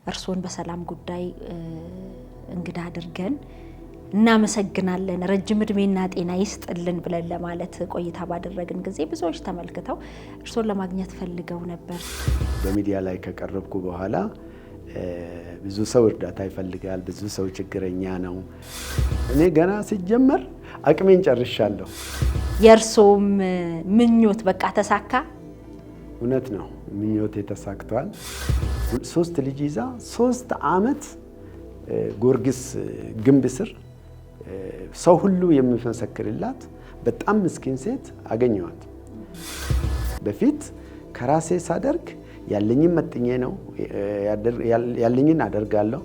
እርሶን በሰላም ጉዳይ እንግዳ አድርገን እናመሰግናለን ረጅም እድሜና ጤና ይስጥልን ብለን ለማለት ቆይታ ባደረግን ጊዜ ብዙዎች ተመልክተው እርሶን ለማግኘት ፈልገው ነበር። በሚዲያ ላይ ከቀረብኩ በኋላ ብዙ ሰው እርዳታ ይፈልጋል፣ ብዙ ሰው ችግረኛ ነው። እኔ ገና ሲጀመር አቅሜን ጨርሻለሁ። የእርሶም ምኞት በቃ ተሳካ? እውነት ነው፣ ምኞቴ ተሳክቷል። 3 ልጅ ይዛ 3 ዓመት ጎርጊስ ግንብ ስር ሰው ሁሉ የሚመሰክርላት በጣም ምስኪን ሴት አገኘዋት። በፊት ከራሴ ሳደርግ ያለኝን መጥኜ ነው ያለኝን አደርጋለሁ።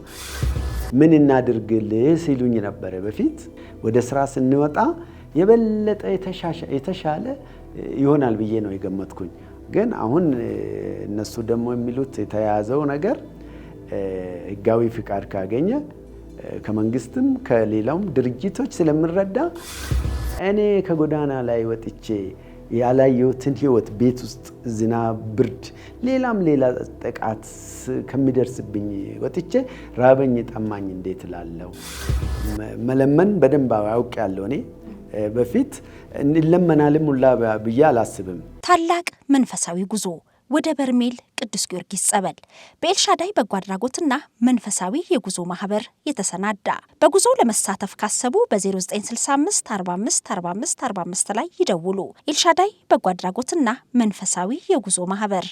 ምን እናድርግልህ ሲሉኝ ነበር። በፊት ወደ ስራ ስንወጣ የበለጠ የተሻለ ይሆናል ብዬ ነው የገመትኩኝ። ግን አሁን እነሱ ደግሞ የሚሉት የተያዘው ነገር ህጋዊ ፍቃድ ካገኘ ከመንግስትም ከሌላውም ድርጅቶች ስለምረዳ እኔ ከጎዳና ላይ ወጥቼ ያላየሁትን ህይወት ቤት ውስጥ ዝናብ፣ ብርድ፣ ሌላ ጥቃት ከሚደርስብኝ ወጥቼ ራበኝ ጠማኝ እንዴት እላለሁ? መለመን በደንብ አውቄያለሁ። እኔ በፊት እንለመናልም ሁላ ብዬ አላስብም። ታላቅ መንፈሳዊ ጉዞ ወደ በርሜል ቅዱስ ጊዮርጊስ ጸበል በኤልሻዳይ በጎ አድራጎትና መንፈሳዊ የጉዞ ማህበር የተሰናዳ። በጉዞ ለመሳተፍ ካሰቡ በ0965 45 45 45 ላይ ይደውሉ። ኤልሻዳይ በጎ አድራጎትና መንፈሳዊ የጉዞ ማህበር።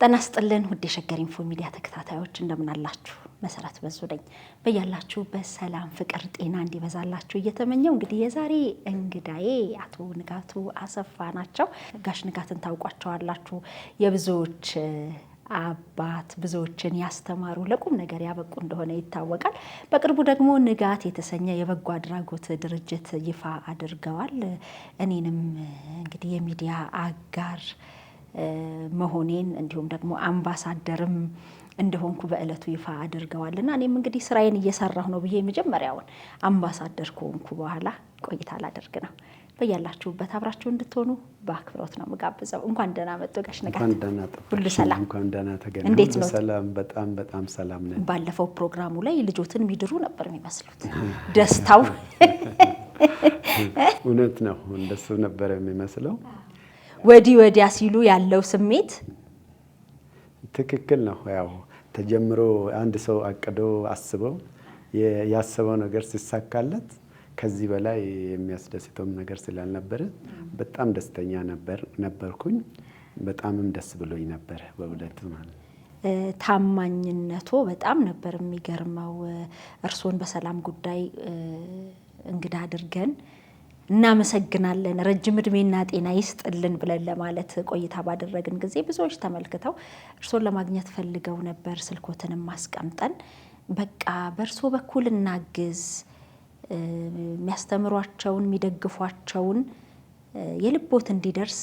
ጤና ይስጥልን ውድ የሸገር ኢንፎ ሚዲያ ተከታታዮች እንደምን አላችሁ? መሰረት በዙ ነኝ። በያላችሁ በሰላም ፍቅር ጤና እንዲበዛላችሁ እየተመኘው እንግዲህ የዛሬ እንግዳዬ አቶ ንጋቱ አሰፋ ናቸው። ጋሽ ንጋትን ታውቋቸዋላችሁ። የብዙዎች አባት፣ ብዙዎችን ያስተማሩ ለቁም ነገር ያበቁ እንደሆነ ይታወቃል። በቅርቡ ደግሞ ንጋት የተሰኘ የበጎ አድራጎት ድርጅት ይፋ አድርገዋል። እኔንም እንግዲህ የሚዲያ አጋር መሆኔን እንዲሁም ደግሞ አምባሳደርም እንደሆንኩ በእለቱ ይፋ አድርገዋልና እኔም እንግዲህ ስራዬን እየሰራሁ ነው ብዬ መጀመሪያውን አምባሳደር ከሆንኩ በኋላ ቆይታ ላደርግ ነው። በያላችሁበት አብራችሁ እንድትሆኑ በአክብሮት ነው መጋብዘው። እንኳን ደህና መጡ ጋሽ ንጋት። እንኳን ደህና ሁሉ ሰላም? እንኳን ደህና ተገናኘን። እንዴት ነው? ሰላም፣ በጣም ሰላም ነን። ባለፈው ፕሮግራሙ ላይ ልጆትን የሚድሩ ነበር የሚመስሉት ደስታው። እውነት ነው፣ እንደሱ ነበር የሚመስለው። ወዲያ ሲሉ ያለው ስሜት ትክክል ነው። ያው ተጀምሮ አንድ ሰው አቅዶ አስበው ያሰበው ነገር ሲሳካለት ከዚህ በላይ የሚያስደስተው ነገር ስላልነበረ በጣም ደስተኛ ነበርኩኝ። በጣምም ደስ ብሎኝ ነበር በእውነት ማለት። ታማኝነቶ በጣም ነበር የሚገርመው። እርሶን በሰላም ጉዳይ እንግዳ አድርገን እናመሰግናለን ረጅም እድሜና ጤና ይስጥልን ብለን ለማለት ቆይታ ባደረግን ጊዜ ብዙዎች ተመልክተው እርሶን ለማግኘት ፈልገው ነበር። ስልኮትንም ማስቀምጠን በቃ በእርሶ በኩል እናግዝ፣ የሚያስተምሯቸውን የሚደግፏቸውን የልቦት እንዲደርስ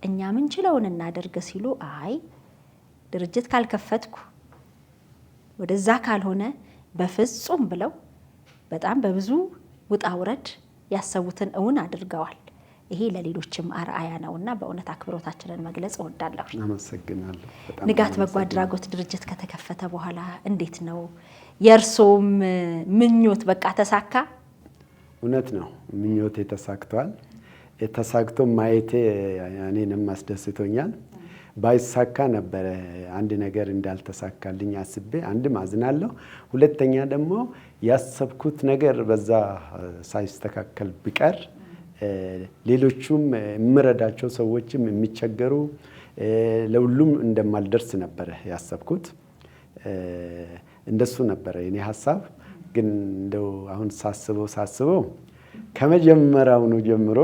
እኛ ምንችለውን እናደርግ ሲሉ አይ ድርጅት ካልከፈትኩ ወደዛ ካልሆነ በፍጹም ብለው በጣም በብዙ ውጣ ውረድ ያሰቡትን እውን አድርገዋል። ይሄ ለሌሎችም አርአያ ነውና በእውነት አክብሮታችንን መግለጽ እወዳለሁ። አመሰግናለሁ። ንጋት በጎ አድራጎት ድርጅት ከተከፈተ በኋላ እንዴት ነው የእርሶም ምኞት በቃ ተሳካ? እውነት ነው፣ ምኞቴ ተሳክቷል። ተሳክቶ ማየቴ እኔንም አስደስቶኛል። ባይሳካ ነበረ አንድ ነገር እንዳልተሳካልኝ አስቤ አንድም አዝናለሁ፣ ሁለተኛ ደግሞ ያሰብኩት ነገር በዛ ሳይስተካከል ቢቀር ሌሎቹም የምረዳቸው ሰዎችም የሚቸገሩ ለሁሉም እንደማልደርስ ነበረ ያሰብኩት። እንደሱ ነበረ የኔ ሀሳብ። ግን እንደው አሁን ሳስበው ከመጀመሪያውኑ ጀምሮ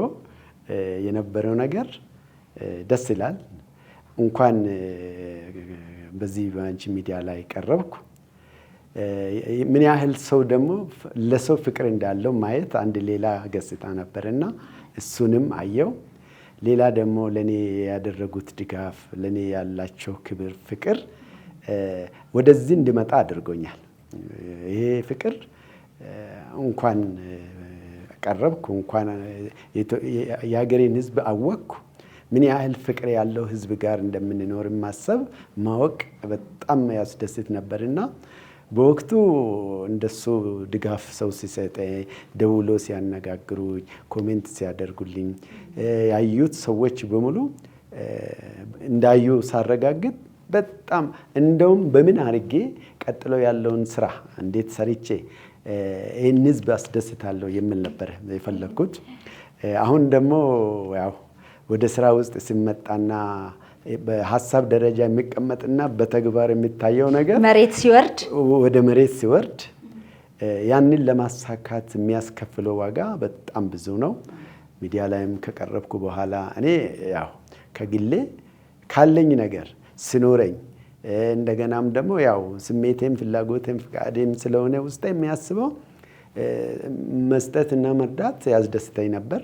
የነበረው ነገር ደስ ይላል። እንኳን በዚህ በአንቺ ሚዲያ ላይ ቀረብኩ። ምን ያህል ሰው ደግሞ ለሰው ፍቅር እንዳለው ማየት አንድ ሌላ ገጽታ ነበርና እሱንም አየው። ሌላ ደግሞ ለኔ ያደረጉት ድጋፍ፣ ለኔ ያላቸው ክብር፣ ፍቅር ወደዚህ እንድመጣ አድርጎኛል። ይሄ ፍቅር እንኳን ቀረብኩ፣ እንኳን የሀገሬን ህዝብ አወቅኩ። ምን ያህል ፍቅር ያለው ህዝብ ጋር እንደምንኖር ማወቅ በጣም ያስደስት ነበርና በወቅቱ እንደሱ ድጋፍ ሰው ሲሰጠኝ፣ ደውሎ ሲያነጋግሩኝ፣ ኮሜንት ሲያደርጉልኝ ያዩት ሰዎች በሙሉ እንዳዩ ሳረጋግጥ በጣም እንደውም በምን አድርጌ ቀጥሎ ያለውን ስራ እንዴት ሰርቼ ይህን ህዝብ አስደስታለሁ የሚል ነበር የፈለግኩት። አሁን ደግሞ ያው ወደ ስራ ውስጥ ሲመጣና በሀሳብ ደረጃ የሚቀመጥና በተግባር የሚታየው ነገር ወደ መሬት ሲወርድ ያንን ለማሳካት የሚያስከፍለው ዋጋ በጣም ብዙ ነው። ሚዲያ ላይም ከቀረብኩ በኋላ እኔ ያው ከግሌ ካለኝ ነገር ስኖረኝ እንደገናም ደግሞ ያው ስሜቴም ፍላጎቴም ፍቃዴም ስለሆነ ውስጥ የሚያስበው መስጠትና መርዳት ያስደስተኝ ነበር።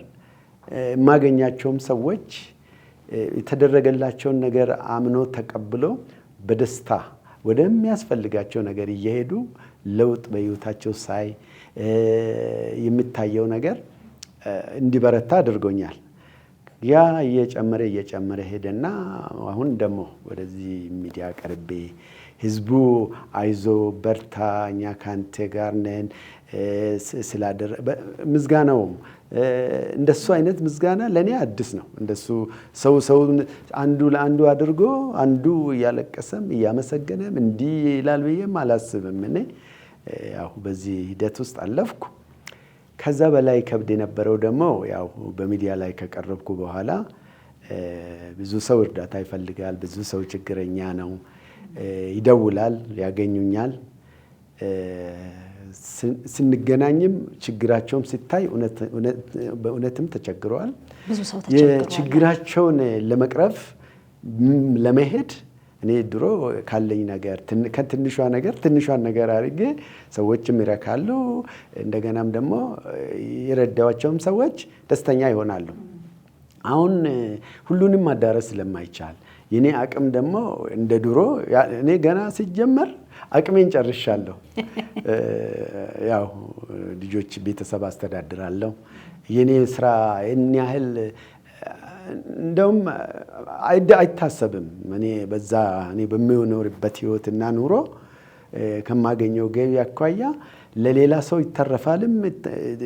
የማገኛቸውም ሰዎች የተደረገላቸውን ነገር አምኖ ተቀብሎ በደስታ ወደሚያስፈልጋቸው ነገር እየሄዱ ለውጥ በህይወታቸው ሳይ የሚታየው ነገር እንዲበረታ አድርጎኛል። ያ እየጨመረ ሄደና አሁን ደግሞ ወደዚህ ሚዲያ ቀርቤ ህዝቡ አይዞ በርታ፣ እኛ ካንተ ጋር ነን ምስጋናውም እንደሱ አይነት ምስጋና ለኔ አዲስ ነው። እንደሱ ሰው አንዱ ለአንዱ አድርጎ አንዱ እያለቀሰም እያመሰገነም እንዲህ ይላል ብዬም አላስብም። እኔ ያው በዚህ ሂደት ውስጥ አለፍኩ። ከዛ በላይ ከብድ የነበረው ደግሞ ያው በሚዲያ ላይ ከቀረብኩ በኋላ ብዙ ሰው እርዳታ ይፈልጋል። ብዙ ሰው ችግረኛ ነው፣ ይደውላል፣ ያገኙኛል። ስንገናኝም ችግራቸውም ሲታይ በእውነትም ተቸግረዋል። ችግራቸውን ለመቅረፍ ለመሄድ እኔ ድሮ ካለኝ ነገር ትንሿን ነገር አድርጌ ሰዎችም ይረካሉ። እንደገናም ደግሞ የረዳቸውም ሰዎች ደስተኛ ይሆናሉ። አሁን ሁሉንም ማዳረስ ስለማይቻል የኔ አቅም ደግሞ እንደ ድሮ እኔ ገና ሲጀመር አቅሜን ጨርሻለሁ። ያው ልጆች ቤተሰብ አስተዳድራለሁ። የኔ ስራ ያህል እንደውም አይታሰብም። እኔ በሚኖርበት ህይወትና ኑሮ ከማገኘው ገቢ አኳያ ለሌላ ሰው ይተረፋልም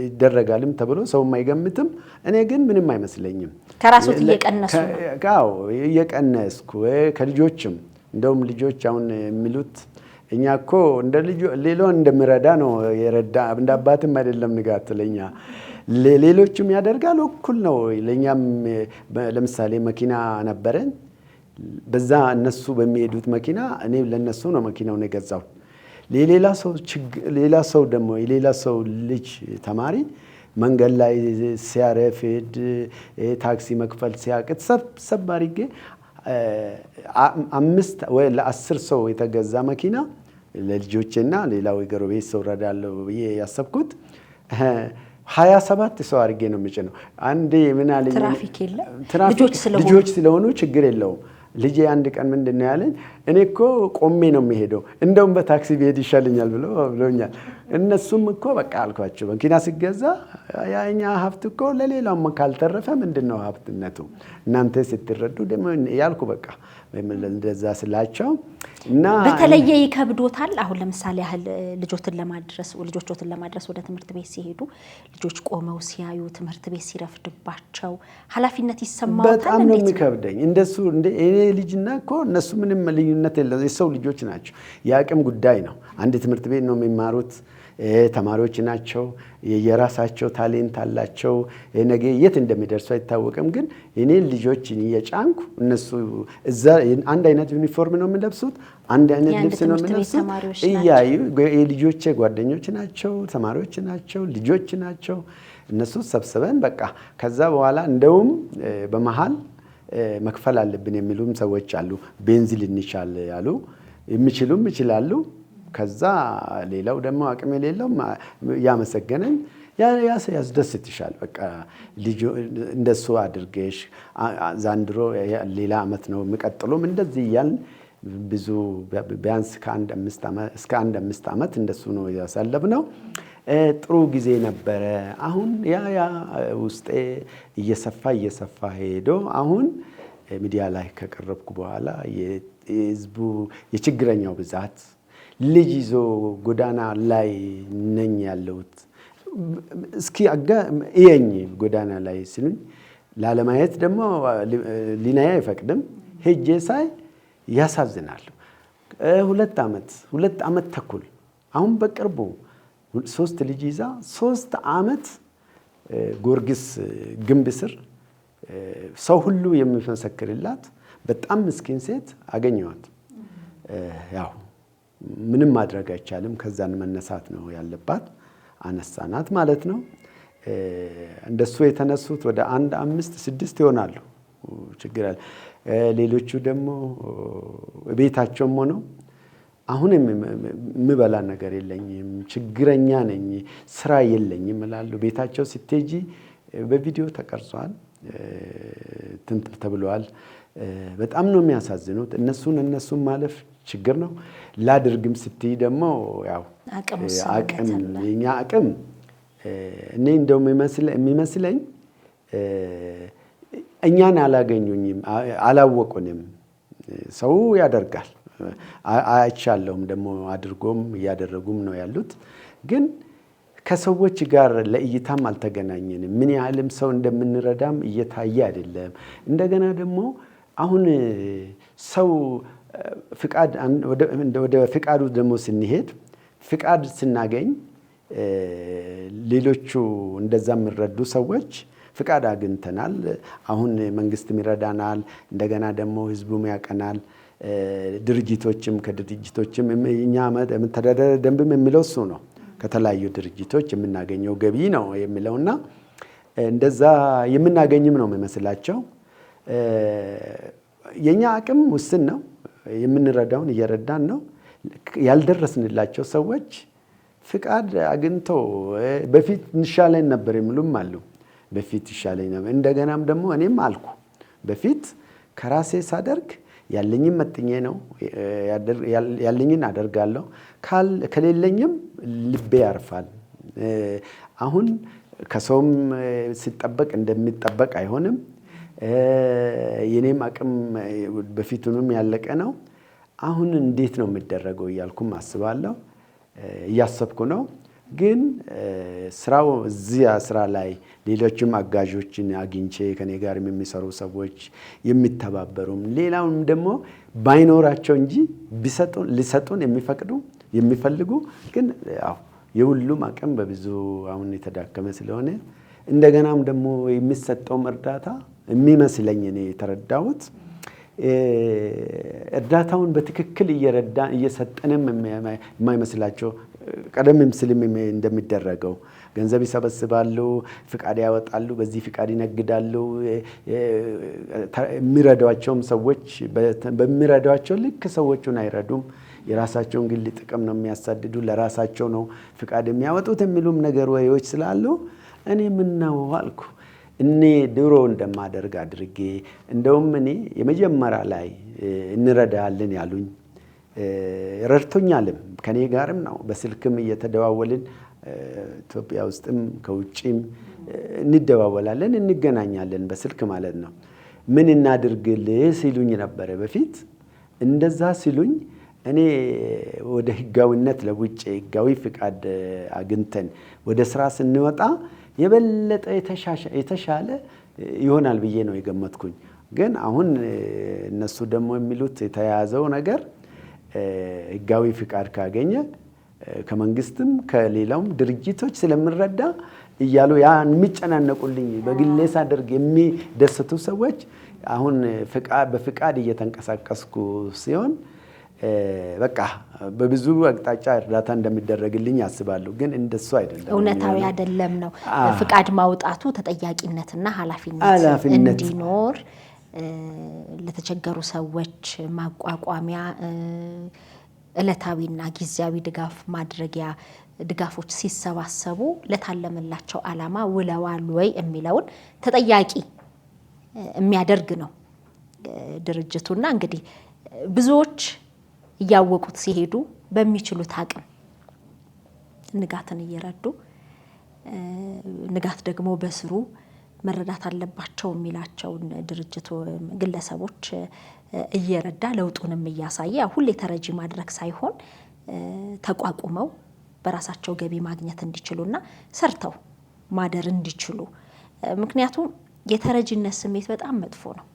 ይደረጋልም ተብሎ ሰውም አይገምትም። እኔ ግን ምንም አይመስለኝም። ከራስዎት እየቀነስኩ ከልጆችም እንደውም ልጆች አሁን የሚሉት እኛ እኮ ሌላውን እንደምረዳ ነው የረዳ እንደ አባትም አይደለም ንጋት ለኛ ሌሎችም ያደርጋሉ እኩል ነው። ለኛም ለምሳሌ መኪና ነበረን። በዛ እነሱ በሚሄዱት መኪና እኔ ለነሱ ነው መኪናውን የገዛው። ሌላ ሰው ደግሞ የሌላ ሰው ልጅ ተማሪ መንገድ ላይ ሲያረፍድ ታክሲ መክፈል ሲያቅት ሰብ አድርጌ 5 ወይ ለ10 ሰው የተገዛ መኪና ለልጆቼና ሌላው የጎረቤት ሰው እረዳለሁ ብዬ ያሰብኩት 27 ሰው አድርጌ ነው የምጭነው። አንዴ ምን አለኝ፣ ትራፊክ የለም ልጆች ስለሆኑ ችግር የለውም። ልጄ አንድ ቀን ምንድነው ያለኝ፣ እኔ እኮ ቆሜ ነው የሚሄደው እንደውም በታክሲ ብሄድ ይሻለኛል ብሎኛል። እነሱም እኮ በቃ አልኳቸው መኪና ሲገዛ ያኛ ሀብት እኮ ለሌላውም ካልተረፈ ምንድነው ሀብትነቱ? እናንተ ስትረዱ ደግሞ ያልኩ በቃ እንደዛ ስላቸው እና በተለየ ይከብዶታል። አሁን ለምሳሌ ያህል ልጆችን ለማድረስ ወደ ትምህርት ቤት ሲሄዱ ልጆች ቆመው ሲያዩ ትምህርት ቤት ሲረፍድባቸው ኃላፊነት ይሰማዎታል? በጣም ነው የሚከብደኝ። እንደሱ እኔ ልጅና እኮ እነሱ ምንም ልዩነት የለም። የሰው ልጆች ናቸው። የአቅም ጉዳይ ነው። አንድ ትምህርት ቤት ነው የሚማሩት። ተማሪዎች ናቸው። የራሳቸው ታሌንት አላቸው። ነገ የት እንደሚደርሱ አይታወቅም። ግን እኔ ልጆችን እየጫንኩ እነሱ እዛ አንድ አይነት ዩኒፎርም ነው የሚለብሱት፣ አንድ አይነት ልብስ ነው የሚለብሱት። እያዩ የልጆቼ ጓደኞች ናቸው፣ ተማሪዎች ናቸው፣ ልጆች ናቸው። እነሱ ሰብስበን በቃ ከዛ በኋላ እንደውም በመሃል መክፈል አለብን የሚሉም ሰዎች አሉ። ቤንዚን እንቻል ያሉ የሚችሉም ይችላሉ። ከዛ ሌላው ደግሞ አቅም የሌለው ያመሰገነኝ ያስደስትሻል። በቃ ልጅ እንደሱ አድርገሽ ዛንድሮ ሌላ አመት ነው የሚቀጥሉም እንደዚህ እያልን ብዙ ቢያንስ እስከ 1-5 አመት እንደሱ ነው ያሳለፍነው ጥሩ ጊዜ ነበረ። አሁን ያ ውስጤ እየሰፋ ሄዶ አሁን ሚዲያ ላይ ከቀረብኩ በኋላ የህዝቡ የችግረኛው ብዛት ልጅ ይዞ ጎዳና ላይ ነኝ ያለሁት እስኪ እየኝ ጎዳና ላይ ሲሉኝ ላለማየት ደግሞ ሊናያ አይፈቅድም። ሄጄ ሳይ ያሳዝናል። 2 ዓመት ተኩል አሁን በቅርቡ 3 ልጅ ይዛ 3 ዓመት ጎርጊስ ግንብ ስር ሰው ሁሉ የሚመሰክርላት በጣም ምስኪን ሴት አገኘዋት። ያው ምንም ማድረግ አይቻልም። ከዛን መነሳት ነው ያለባት። አነሳናት ማለት ነው። እንደሱ የተነሱት ወደ 1 5 6 ይሆናሉ። ችግር አለ። ሌሎቹ ደግሞ ቤታቸውም ሆነው አሁን የምበላ ነገር የለኝም፣ ችግረኛ ነኝ፣ ስራ የለኝም እላለሁ። ቤታቸው ስትሄጂ በቪዲዮ ተቀርጿል፣ ተብሏል። በጣም ነው የሚያሳዝኑት። እነሱን ማለፍ ችግር ነው። ላድርግም ስትይ ደግሞ ያው የኛ አቅም እኔ እንደው የሚመስለኝ እኛን አላገኙኝም፣ አላወቁንም። ሰው ያደርጋል አይቻለሁም፣ ደግሞ አድርጎም እያደረጉም ነው ያሉት። ግን ከሰዎች ጋር ለእይታም አልተገናኘንም። ምን ያህልም ሰው እንደምንረዳም እየታየ አይደለም። እንደገና ደግሞ አሁን ሰው ፍቃድ ወደ ፍቃዱ ደግሞ ስንሄድ ፍቃድ ስናገኝ ሌሎቹ እንደዛ የሚረዱ ሰዎች ፍቃድ አግኝተናል፣ አሁን መንግስትም ይረዳናል፣ እንደገና ደግሞ ህዝቡም ያቀናል፣ ድርጅቶችም ከድርጅቶችም እኛ መተዳደሪያ ደንብም የሚለው እሱ ነው። ከተለያዩ ድርጅቶች የምናገኘው ገቢ ነው የሚለውና እንደዛ የምናገኝም ነው የሚመስላቸው። የኛ አቅም ውስን ነው። የምንረዳውን እየረዳን ነው። ያልደረስንላቸው ሰዎች ፍቃድ አግኝቶ በፊት እንሻለኝ ነበር የሚሉም አሉ። በፊት ይሻለኝ ነበር። እንደገናም ደግሞ እኔም አልኩ በፊት ከራሴ ሳደርግ ያለኝን መጥኜ ነው ያለኝን አደርጋለሁ፣ ከሌለኝም ልቤ ያርፋል። አሁን ከሰውም ሲጠበቅ እንደሚጠበቅ አይሆንም። የኔም አቅም በፊቱንም ያለቀ ነው። አሁን እንዴት ነው የሚደረገው እያልኩም አስባለሁ፣ እያሰብኩ ነው። ግን ስራው እዚያ ስራ ላይ ሌሎችም አጋዦችን አግኝቼ ከኔ ጋር የሚሰሩ ሰዎች የሚተባበሩም ሌላውም ደግሞ ባይኖራቸው እንጂ ሊሰጡን የሚፈልጉ ግን ያው የሁሉም አቅም በብዙ አሁን የተዳከመ ስለሆነ እንደገናም ደግሞ የሚሰጠውም እርዳታ የሚመስለኝ እኔ የተረዳሁት እርዳታውን በትክክል እየሰጠንም የማይመስላቸው ቀደምም ስልም እንደሚደረገው ገንዘብ ይሰበስባሉ፣ ፍቃድ ያወጣሉ፣ በዚህ ፍቃድ ይነግዳሉ። የሚረዷቸውም ሰዎች በሚረዷቸው ልክ ሰዎቹን አይረዱም። የራሳቸውን ግል ጥቅም ነው የሚያሳድዱ፣ ለራሳቸው ነው ፍቃድ የሚያወጡት የሚሉም ነገር ወሬዎች ስላሉ እኔ ምን ነው አልኩ። እኔ ድሮ እንደማደርግ አድርጌ እንደውም እኔ የመጀመሪያ ላይ እንረዳለን ያሉኝ ረድቶኛልም፣ ከኔ ጋርም ነው በስልክም እየተደዋወልን ኢትዮጵያ ውስጥም ከውጪም እንደዋወላለን፣ እንገናኛለን በስልክ ማለት ነው። ምን እናድርግልህ ሲሉኝ ነበረ በፊት። እንደዛ ሲሉኝ እኔ ወደ ህጋዊነት ለውጭ ህጋዊ ፍቃድ አግኝተን ወደ ስራ ስንወጣ የበለጠ የተሻለ ይሆናል ብዬ ነው የገመትኩኝ። ግን አሁን እነሱ ደግሞ የሚሉት የተያያዘው ነገር ህጋዊ ፍቃድ ካገኘ ከመንግስትም ከሌላውም ድርጅቶች ስለምረዳ እያሉ ያን የሚጨናነቁልኝ በግሌ ሳደርግ የሚደሰቱ ሰዎች አሁን በፍቃድ እየተንቀሳቀስኩ ሲሆን በቃ በብዙ አቅጣጫ እርዳታ እንደሚደረግልኝ ያስባሉ። ግን እንደሱ አይደለም፣ እውነታዊ አይደለም ነው። ፍቃድ ማውጣቱ ተጠያቂነትና ኃላፊነት እንዲኖር ለተቸገሩ ሰዎች ማቋቋሚያ ዕለታዊና ጊዜያዊ ድጋፍ ማድረጊያ ድጋፎች ሲሰባሰቡ ለታለመላቸው ዓላማ ውለዋል ወይ የሚለውን ተጠያቂ የሚያደርግ ነው ድርጅቱና እንግዲህ ብዙዎች እያወቁት ሲሄዱ በሚችሉት አቅም ንጋትን እየረዱ ንጋት ደግሞ በስሩ መረዳት አለባቸው የሚላቸውን ድርጅት ግለሰቦች እየረዳ ለውጡንም እያሳየ ሁሌ ተረጂ ማድረግ ሳይሆን ተቋቁመው በራሳቸው ገቢ ማግኘት እንዲችሉና ሰርተው ማደር እንዲችሉ። ምክንያቱም የተረጂነት ስሜት በጣም መጥፎ ነው።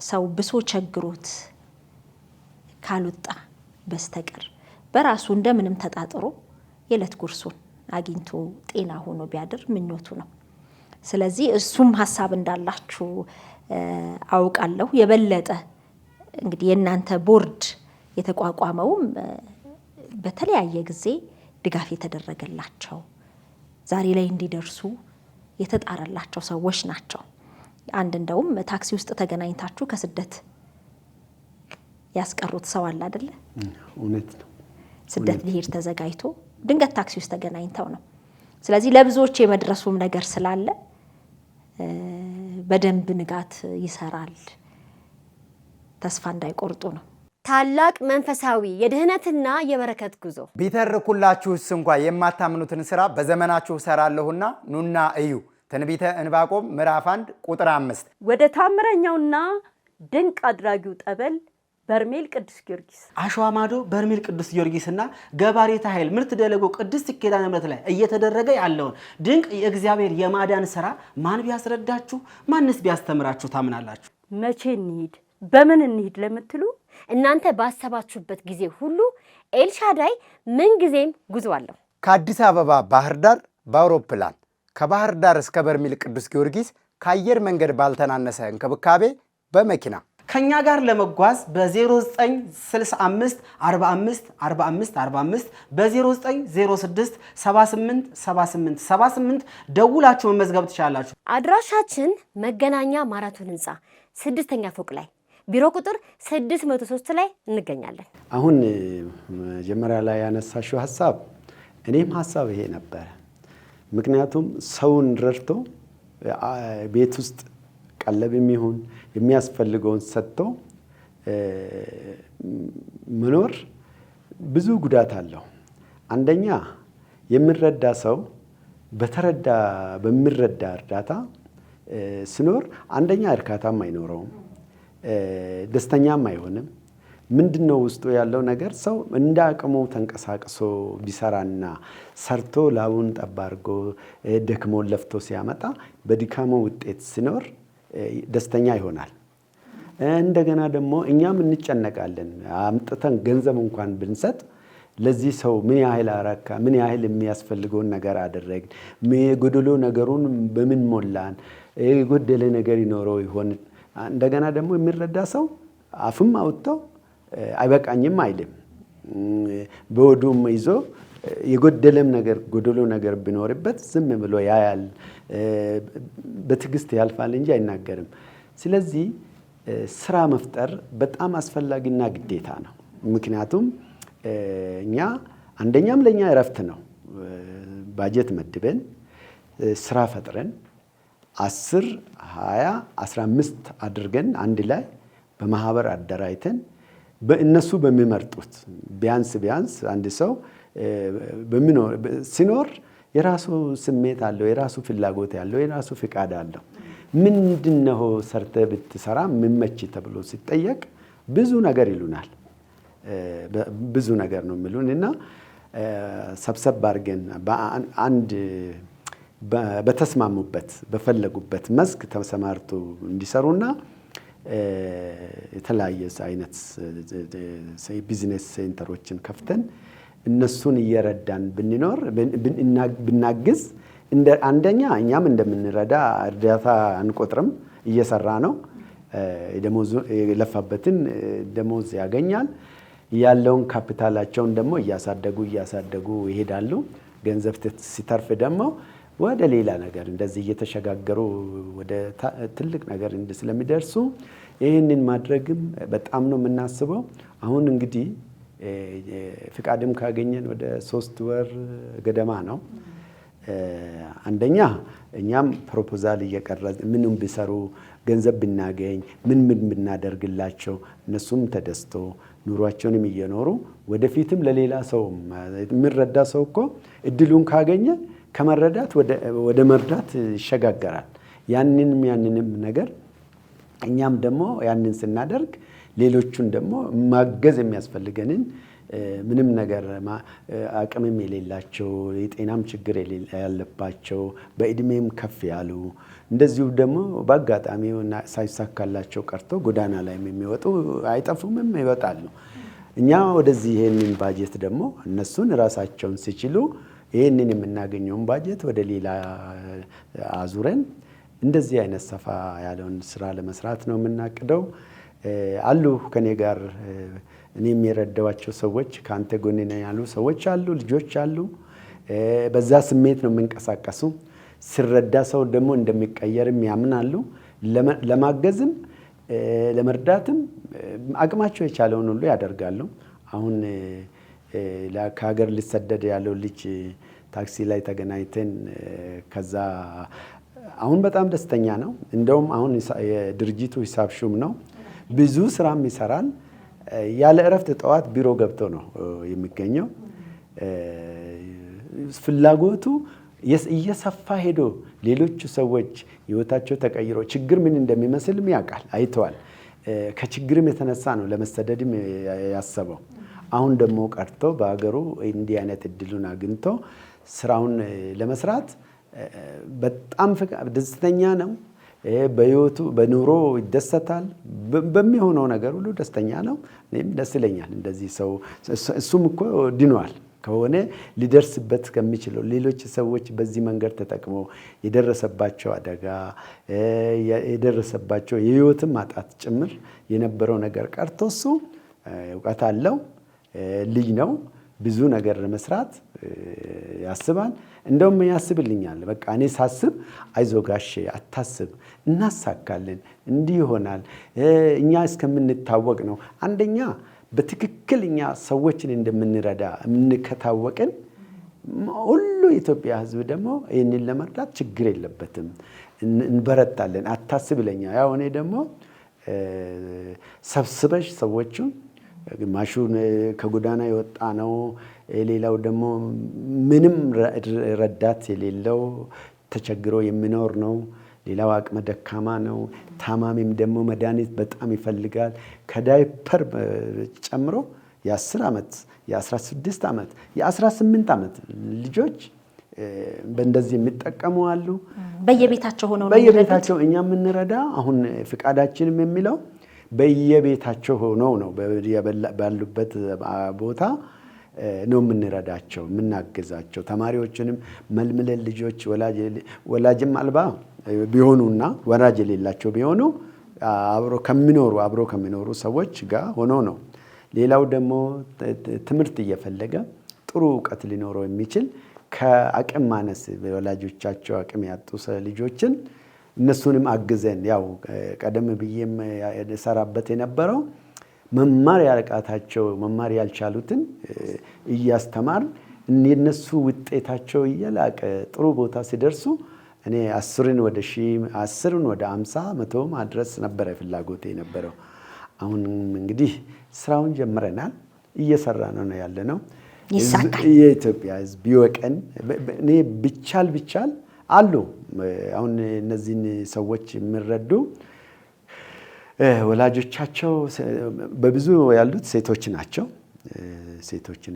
ሰው ብሶ ቸግሮት ካልወጣ በስተቀር በራሱ እንደምንም ተጣጥሮ የዕለት ጉርሱን አግኝቶ ጤና ሆኖ ቢያድር ምኞቱ ነው። ስለዚህ እሱም ሀሳብ እንዳላችሁ አውቃለሁ። የበለጠ እንግዲህ የእናንተ ቦርድ የተቋቋመውም በተለያየ ጊዜ ድጋፍ የተደረገላቸው ዛሬ ላይ እንዲደርሱ የተጣረላቸው ሰዎች ናቸው። አንድ እንደውም ታክሲ ውስጥ ተገናኝታችሁ ከስደት ያስቀሩት ሰው አለ አይደለ? እውነት ነው። ስደት ሊሄድ ተዘጋጅቶ ድንገት ታክሲ ውስጥ ተገናኝተው ነው። ስለዚህ ለብዙዎች የመድረሱም ነገር ስላለ በደንብ ንጋት ይሰራል፣ ተስፋ እንዳይቆርጡ ነው። ታላቅ መንፈሳዊ የድህነትና የበረከት ጉዞ ቢተርኩላችሁስ እንኳ የማታምኑትን ስራ በዘመናችሁ ሰራለሁና ኑና እዩ። ትንቢተ ዕንባቆም ምዕራፍ 1 ቁጥር 5። ወደ ታምረኛውና ድንቅ አድራጊው ጠበል በርሜል ቅዱስ ጊዮርጊስ አሸዋ ማዶ በርሜል ቅዱስ ጊዮርጊስና ገባሬታ ኃይል ምርት ደለጎ ቅድስት ኪዳነ ምሕረት ላይ እየተደረገ ያለውን ድንቅ የእግዚአብሔር የማዳን ሥራ ማን ቢያስረዳችሁ ማንስ ቢያስተምራችሁ ታምናላችሁ? መቼ እንሂድ በምን እንሂድ ለምትሉ እናንተ ባሰባችሁበት ጊዜ ሁሉ ኤልሻዳይ ምን ጊዜም ጉዞ አለው። ከአዲስ አበባ ባህር ዳር በአውሮፕላን ከባህር ዳር እስከ በርሜል ቅዱስ ጊዮርጊስ ከአየር መንገድ ባልተናነሰ እንክብካቤ በመኪና ከኛ ጋር ለመጓዝ በ0965 45 45 45 በ0906 78 78 78 ደውላችሁ መመዝገብ ትችላላችሁ። አድራሻችን መገናኛ ማራቶን ህንፃ 6ኛ ፎቅ ላይ ቢሮ ቁጥር 603 ላይ እንገኛለን። አሁን መጀመሪያ ላይ ያነሳሽው ሐሳብ እኔም ሐሳብ ይሄ ነበር። ምክንያቱም ሰውን ረድቶ ቤት ውስጥ ቀለብም ይሁን የሚያስፈልገውን ሰጥቶ መኖር ብዙ ጉዳት አለው። አንደኛ የሚረዳ ሰው በሚረዳ እርዳታ ሲኖር አንደኛ እርካታም አይኖረውም፣ ደስተኛም አይሆንም። ምንድነው ውስጡ ያለው ነገር ሰው እንደ አቅሙ ተንቀሳቅሶ ቢሰራና ሰርቶ ላቡን ጠብ አድርጎ ደክሞ ለፍቶ ሲያመጣ በድካሙ ውጤት ሲኖር ደስተኛ ይሆናል። እንደገና ደግሞ እኛም እንጨነቃለን። አምጥተን ገንዘብ እንኳን ብንሰጥ ለዚህ ሰው ምን ያህል አረካ፣ ምን ያህል የሚያስፈልገውን ነገር አደረግን፣ የጎደሎ ነገሩን በምን ሞላን፣ የጎደለ ነገር ይኖረው ይሆን። እንደገና ደግሞ የሚረዳ ሰው አፍም አውጥተው አይበቃኝም አይልም። በወዱም ይዞ የጎደለም ነገር ጎደሎ ነገር ቢኖርበት ዝም ብሎ ያያል፣ በትዕግስት ያልፋል እንጂ አይናገርም። ስለዚህ ስራ መፍጠር በጣም አስፈላጊና ግዴታ ነው። ምክንያቱም እኛ አንደኛም ለኛ እረፍት ነው። ባጀት መድበን ስራ ፈጥረን 10 20 15 አድርገን አንድ ላይ በማህበር አደራጅተን በእነሱ በሚመርጡት ቢያንስ አንድ ሰው ሲኖር የራሱ ስሜት አለው፣ የራሱ ፍላጎት ያለው፣ የራሱ ፍቃድ አለው። ምንድነው ሰርተ ብትሰራ ምንመች ተብሎ ሲጠየቅ ብዙ ነገር ይሉናል። ብዙ ነገር ነው የሚሉንና ሰብሰብ አድርገን በአንድ በተስማሙበት በፈለጉበት መስክ ተሰማርቶ እንዲሰሩና የተለያየ አይነት ቢዝነስ ሴንተሮችን ከፍተን እነሱን እየረዳን ብናግዝ እንደ አንደኛ እኛም እንደምንረዳ እርዳታ አንቆጥርም፣ እየሰራ ነው። ደሞዝ የለፋበትን ደሞዝ ያገኛል። ያለውን ካፒታላቸውን ደግሞ እያሳደጉ ይሄዳሉ። ገንዘብ ሲተርፍ ደግሞ ወደ ሌላ ነገር እንደዚህ እየተሸጋገሩ ወደ ትልቅ ነገር ስለሚደርሱ ይህንን ማድረግም በጣም ነው የምናስበው። አሁን እንግዲህ ፍቃድም ካገኘን ወደ 3 ወር ገደማ ነው። አንደኛ እኛም ፕሮፖዛል እየቀረጽ ምንም ቢሰሩ ገንዘብ ብናገኝ ምን ብናደርግላቸው እነሱም ተደስቶ ኑሯቸውንም እየኖሩ ወደፊትም ለሌላ ሰው የሚረዳ ሰው እኮ እድሉን ካገኘ ከመረዳት ወደ መርዳት ይሸጋገራል። ያንንም ነገር እኛም ደግሞ ያንን ስናደርግ ሌሎቹን ደግሞ ማገዝ የሚያስፈልገንን ምንም ነገር አቅምም የሌላቸው የጤናም ችግር ያለባቸው በእድሜም ከፍ ያሉ እንደዚሁ ደግሞ በአጋጣሚ ሳይሳካላቸው ቀርቶ ጎዳና ላይ የሚወጡ አይጠፉምም ይወጣሉ። እኛ ወደዚህ ይሄንን ባጀት ደግሞ እነሱን ራሳቸውን ሲችሉ ይሄንን የምናገኘውን ባጀት ወደ ሌላ አዙረን እንደዚህ አይነት ሰፋ ያለውን ስራ ለመስራት ነው የምናቅደው። አሉ ከኔ ጋር እኔም የረዳዋቸው ሰዎች ከአንተ ጎን ነኝ ያሉ ሰዎች አሉ፣ ልጆች አሉ። በዛ ስሜት ነው የምንቀሳቀሱ። ሲረዳ ሰው ደግሞ እንደሚቀየርም ያምናሉ። ለማገዝም ለመርዳትም አቅማቸው የቻለውን ሁሉ ያደርጋሉ። አሁን ከሀገር ሊሰደድ ያለው ልጅ ታክሲ ላይ ተገናኝተን ከዛ አሁን በጣም ደስተኛ ነው። እንደውም አሁን የድርጅቱ ሂሳብ ሹም ነው። ብዙ ስራም ይሰራል። ያለ እረፍት ጠዋት ቢሮ ገብቶ ነው የሚገኘው። ፍላጎቱ እየሰፋ ሄዶ ሌሎቹ ሰዎች ህይወታቸው ተቀይሮ ችግር ምን እንደሚመስልም ያውቃል፣ አይተዋል። ከችግርም የተነሳ ነው ለመሰደድም ያሰበው። አሁን ደግሞ ቀርቶ በሀገሩ እንዲህ አይነት እድሉን አግኝቶ ስራውን ለመስራት በጣም ደስተኛ ነው። በህይወቱ በኑሮ ይደሰታል። በሚሆነው ነገር ሁሉ ደስተኛ ነው። እኔም ደስ ይለኛል እንደዚህ ሰው። እሱም እኮ ድኗል ከሆነ ሊደርስበት ከሚችለው ሌሎች ሰዎች በዚህ መንገድ ተጠቅመው የደረሰባቸው አደጋ የደረሰባቸው የህይወትም ማጣት ጭምር የነበረው ነገር ቀርቶ እሱ እውቀት አለው፣ ልጅ ነው። ብዙ ነገር ለመስራት ያስባል። እንደውም ያስብልኛል። በቃ እኔ ሳስብ አይዞ ጋሼ አታስብ፣ እናሳካለን፣ እንዲህ ይሆናል፣ እኛ እስከምንታወቅ ነው። አንደኛ በትክክል እኛ ሰዎችን እንደምንረዳ የምንከታወቅን ሁሉ የኢትዮጵያ ህዝብ ደግሞ ይህንን ለመርዳት ችግር የለበትም፣ እንበረታለን፣ አታስብ ይለኛል። ያው እኔ ደግሞ ሰብስበሽ ሰዎቹን ግማሹን ከጎዳና የወጣ ነው፣ ሌላው ደግሞ ምንም ረዳት የሌለው ተቸግሮ የሚኖር ነው፣ ሌላው አቅመ ደካማ ነው፣ ታማሚም ደግሞ መድኃኒት በጣም ይፈልጋል። ከዳይፐር ጨምሮ የ10 ዓመት የ16 ዓመት የ18 ዓመት ልጆች በእንደዚህ የሚጠቀሙ አሉ። በየቤታቸው ሆነው ነው በየቤታቸው እኛ የምንረዳ አሁን ፍቃዳችንም የሚለው በየቤታቸው ሆነው ነው ባሉበት ቦታ ነው የምንረዳቸው የምናግዛቸው። ተማሪዎችንም መልምለን ልጆች ወላጅም አልባ ቢሆኑና ወላጅ የሌላቸው ቢሆኑ አብሮ ከሚኖሩ ሰዎች ጋር ሆኖ ነው። ሌላው ደግሞ ትምህርት እየፈለገ ጥሩ እውቀት ሊኖረው የሚችል ከአቅም ማነስ ወላጆቻቸው አቅም ያጡ ልጆችን እነሱንም አግዘን ያው ቀደም ብዬም የሰራበት የነበረው መማር ያቃታቸው መማር ያልቻሉትን እያስተማር የነሱ ውጤታቸው እየላቀ ጥሩ ቦታ ሲደርሱ እኔ 10ን ወደ 1000 10ን ወደ 50 100 ማድረስ ነበረ ፍላጎቴ የነበረው። አሁን እንግዲህ ስራውን ጀምረናል፣ እየሰራ ነው ያለነው። ይሳካል። የኢትዮጵያ ህዝብ ይወቀን። እኔ ብቻል አሉ አሁን እነዚህን ሰዎች የሚረዱ ወላጆቻቸው በብዙ ያሉት ሴቶች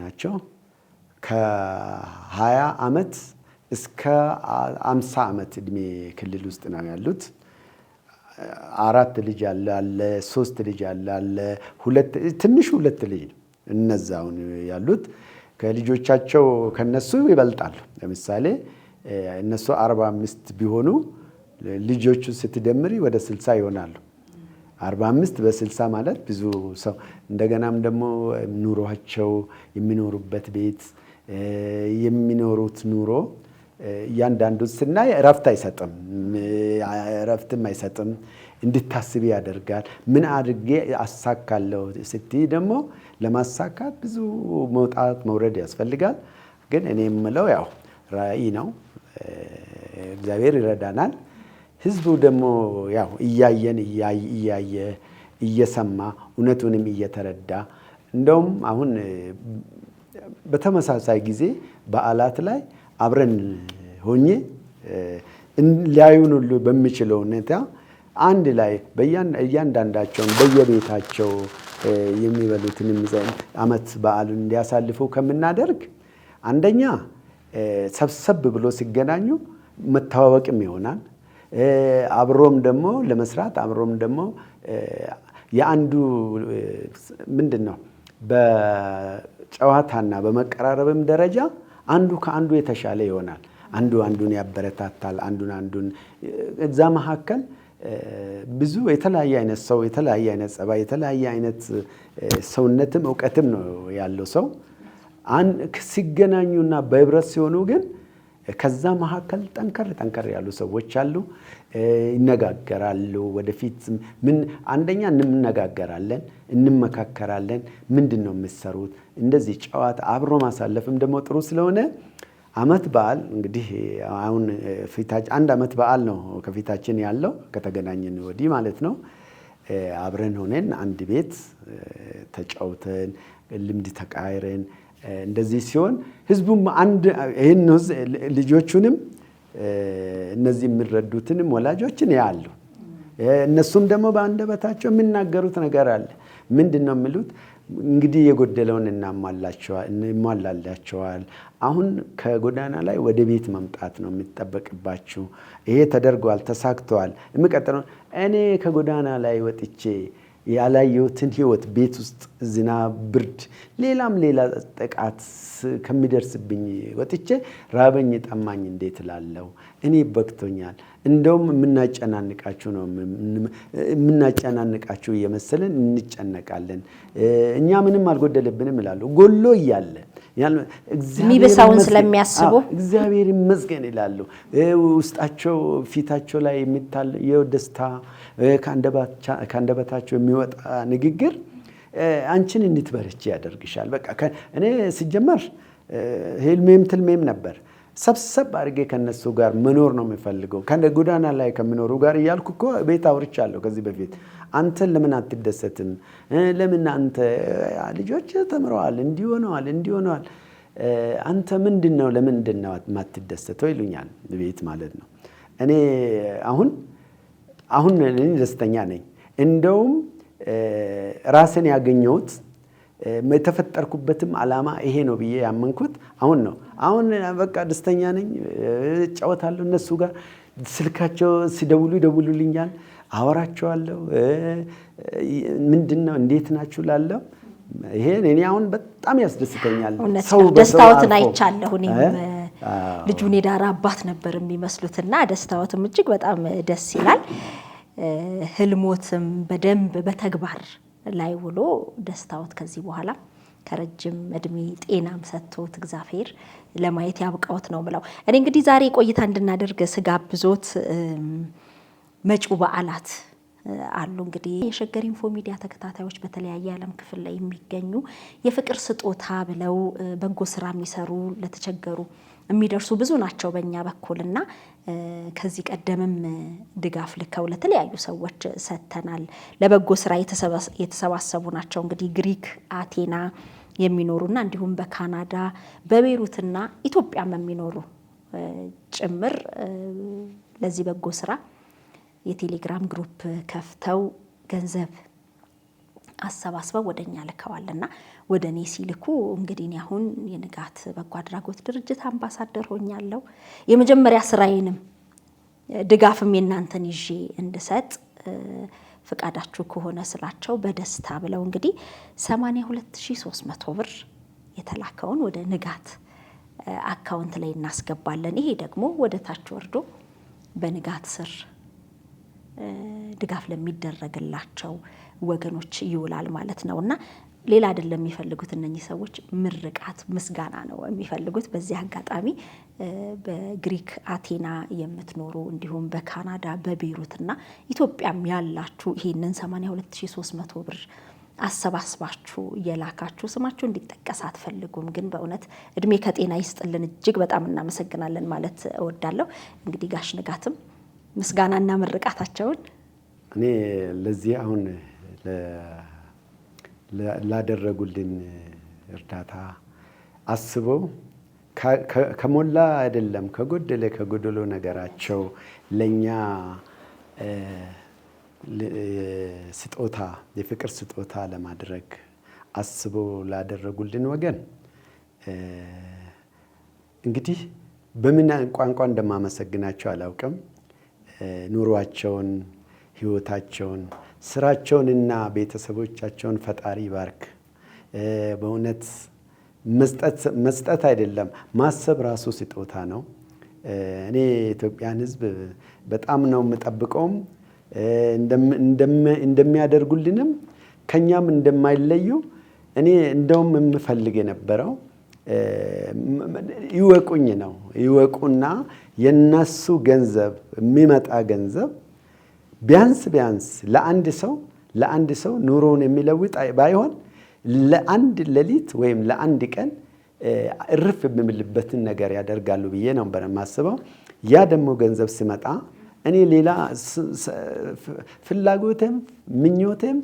ናቸው። ከ20 ዓመት እስከ 50 ዓመት እድሜ ክልል ውስጥ ነው ያሉት። 4 ልጅ አለ 3 ልጅ አለ ትንሹ 2 ልጅ ነው። እነዛውን ያሉት ከልጆቻቸው ከነሱ ይበልጣሉ። ለምሳሌ እነሱ 45 ቢሆኑ ልጆቹ ስትደምሪ ወደ 60 ይሆናሉ። 45 በ60 ማለት ብዙ ሰው። እንደገናም ደግሞ ኑሯቸው የሚኖሩበት ቤት የሚኖሩት ኑሮ እያንዳንዱ ስናይ እረፍትም አይሰጥም። እንድታስቢ ያደርጋል። ምን አድርጌ አሳካለሁ ስትይ ደግሞ ለማሳካት ብዙ መውጣት መውረድ ያስፈልጋል። ግን እኔ የምለው ያው ራዕይ ነው። እግዚአብሔር ይረዳናል። ህዝቡ ደግሞ ያው እያየ እየሰማ እውነቱንም እየተረዳ እንደውም አሁን በተመሳሳይ ጊዜ በዓላት ላይ አብረን ሆኜ ሊያዩን ሁሉ በሚችለው ሁኔታ አንድ ላይ እያንዳንዳቸውን በየቤታቸው የሚበሉትን ዓመት በዓሉን እንዲያሳልፉ ከምናደርግ አንደኛ ሰብሰብ ብሎ ሲገናኙ መተዋወቅም ይሆናል። አብሮም ደግሞ ለመስራት አብሮም ደግሞ የአንዱ ምንድነው በጨዋታና በመቀራረብም ደረጃ አንዱ ከአንዱ የተሻለ ይሆናል። አንዱ አንዱን ያበረታታል። አንዱን እዛ መካከል ብዙ የተለያየ አይነት ሰው የተለያየ አይነት ጸባይ የተለያየ አይነት ሰውነትም እውቀትም ነው ያለው ሰው ሲገናኙና በህብረት ሲሆኑ ግን ከዛ መካከል ጠንከር ያሉ ሰዎች አሉ። ይነጋገራሉ። ወደፊት ምን አንደኛ እንነጋገራለን፣ እንመካከራለን። ምንድነው የምትሰሩት? እንደዚህ ጨዋታ አብሮ ማሳለፍም ደግሞ ጥሩ ስለሆነ ዓመት በዓል እንግዲህ አሁን አንድ ዓመት በዓል ነው ከፊታችን ያለው ከተገናኘን ወዲህ ማለት ነው። አብረን ሆነን አንድ ቤት ተጫውተን ልምድ ተቃይረን እንደዚህ ሲሆን ህዝቡም አንድ ይሄን ልጆቹንም እነዚህ የሚረዱትንም ወላጆችን ያሉ እነሱም ደግሞ በአንደበታቸው የሚናገሩት ነገር አለ። ምንድነው የሚሉት? እንግዲህ የጎደለውን እናሟላላቸዋል። አሁን ከጎዳና ላይ ወደ ቤት መምጣት ነው የሚጠበቅባችሁ። ይሄ ተደርጓል፣ ተሳክቷል። የሚቀጥለው እኔ ከጎዳና ላይ ወጥቼ ያላየሁትን ህይወት ቤት ውስጥ ዝናብ፣ ብርድ፣ ሌላ ጥቃት ከሚደርስብኝ ወጥቼ ራበኝ ጠማኝ እንዴት እላለሁ? እኔ በቅቶኛል። እንደውም የምናጨናንቃችሁ እየመሰለን እንጨነቃለን። ውስጣቸው ምንም አልጎደለብንም ይላሉ። ጎሎ እያለ የሚበሳውን ስለሚያስቡ እግዚአብሔር ይመስገን ይላሉ። ውስጣቸው ፊታቸው ላይ የሚታየው ደስታ ከአንደበታቸው የሚወጣ ንግግር አንቺን እንድትበረቺ ያደርግሻል። በቃ እኔ ሲጀመር ህልሜም ትልሜም ነበር ሰብሰብ አድርጌ ከነሱ ጋር መኖር ነው የሚፈልገው። ጎዳና ላይ ከሚኖሩ ጋር እያልኩ እኮ ቤት አውርቻለሁ ከዚህ በፊት። አንተን ለምን አትደሰትም? ለምን አንተ ልጆች ተምረዋል እንዲሆነዋል አንተ ምንድነው ለምንድነው ማትደሰተው ይሉኛል ቤት ማለት ነው። እኔ አሁን እኔ ደስተኛ ነኝ። እንደውም ራስን ያገኘሁት የተፈጠርኩበትም ዓላማ ይሄ ነው ብዬ ያመንኩት አሁን ነው። አሁን በቃ ደስተኛ ነኝ። እጫወታለሁ እነሱ ጋር ስልካቸው ሲደውሉ ይደውሉልኛል፣ አወራቸዋለሁ። ምንድነው እንዴት ናችሁ ላለው ይሄ እኔ አሁን በጣም ያስደስተኛል። ሰው ደስታዎትን አይቻለሁ። እኔም ልጁን የዳራ አባት ነበር የሚመስሉትና ደስታዎትም እጅግ በጣም ደስ ይላል። ህልሞትም በደንብ በተግባር ላይ ውሎ ደስታዎት ከዚህ በኋላ ከረጅም እድሜ ጤናም ሰጥቶት እግዚአብሔር ለማየት ያብቃዎት ነው ምለው። እኔ እንግዲህ ዛሬ ቆይታ እንድናደርግ ስጋብዞት መጪው በዓላት አሉ። እንግዲህ የሸገር ኢንፎ ሚዲያ ተከታታዮች በተለያየ ዓለም ክፍል ላይ የሚገኙ የፍቅር ስጦታ ብለው በጎ ስራ የሚሰሩ ለተቸገሩ የሚደርሱ ብዙ ናቸው በእኛ በኩልና ከዚህ ቀደምም ድጋፍ ልከው ለተለያዩ ሰዎች ሰጥተናል። ለበጎ ስራ የተሰባሰቡ ናቸው። እንግዲህ ግሪክ አቴና የሚኖሩና እንዲሁም በካናዳ በቤይሩትና ኢትዮጵያም የሚኖሩ ጭምር ለዚህ በጎ ስራ የቴሌግራም ግሩፕ ከፍተው ገንዘብ አሰባስበው ወደኛ ልከዋልና ወደ እኔ ሲልኩ እንግዲህ እኔ አሁን የንጋት በጎ አድራጎት ድርጅት አምባሳደር ሆኛለሁ። የመጀመሪያ ስራዬንም ድጋፍም የናንተን ይዤ እንድሰጥ ፍቃዳችሁ ከሆነ ስላቸው በደስታ ብለው እንግዲህ 82300 ብር የተላከውን ወደ ንጋት አካውንት ላይ እናስገባለን። ይሄ ደግሞ ወደ ታች ወርዶ በንጋት ስር ድጋፍ ለሚደረግላቸው ወገኖች ይውላል ማለት ነውና ሌላ አይደለም የሚፈልጉት እነኚህ ሰዎች ምርቃት ምስጋና ነው የሚፈልጉት። በዚህ አጋጣሚ በግሪክ አቴና የምትኖሩ እንዲሁም በካናዳ በቤይሩትና ኢትዮጵያም ያላችሁ ይሄንን 82300 ብር አሰባስባችሁ እየላካችሁ ስማችሁ እንዲጠቀስ አትፈልጉም። ግን በእውነት እድሜ ከጤና ይስጥልን፣ እጅግ በጣም እናመሰግናለን ማለት እወዳለሁ። እንግዲህ ጋሽ ንጋትም ምስጋናና ምርቃታቸውን እኔ ለዚህ አሁን ላደረጉልን እርዳታ አስበው ከሞላ አይደለም ከጎደሎ ነገራቸው ለኛ ስጦታ የፍቅር ስጦታ ለማድረግ አስበው ላደረጉልን ወገን እንግዲህ በምን ቋንቋ እንደማመሰግናቸው አላውቅም። ኑሯቸውን፣ ህይወታቸውን፣ ስራቸውንና ቤተሰቦቻቸውን ፈጣሪ ባርክ። በእውነት መስጠት አይደለም ማሰብ ራሱ ስጦታ ነው። እኔ የኢትዮጵያን ህዝብ በጣም ነው የምጠብቀውም እንደሚያደርጉልንም ከኛም እንደማይለዩ እኔ እንደውም የምፈልግ የነበረው ይወቁኝ ነው። ይወቁና የነሱ ገንዘብ የሚመጣ ገንዘብ ቢያንስ ለአንድ ሰው ኑሮውን የሚለውጥ ባይሆን ለአንድ ሌሊት ወይም ለአንድ ቀን እርፍ የሚልበትን ነገር ያደርጋሉ ብዬ ነበር የማስበው። ያ ደግሞ ገንዘብ ሲመጣ እኔ ሌላ ፍላጎቴም ምኞቴም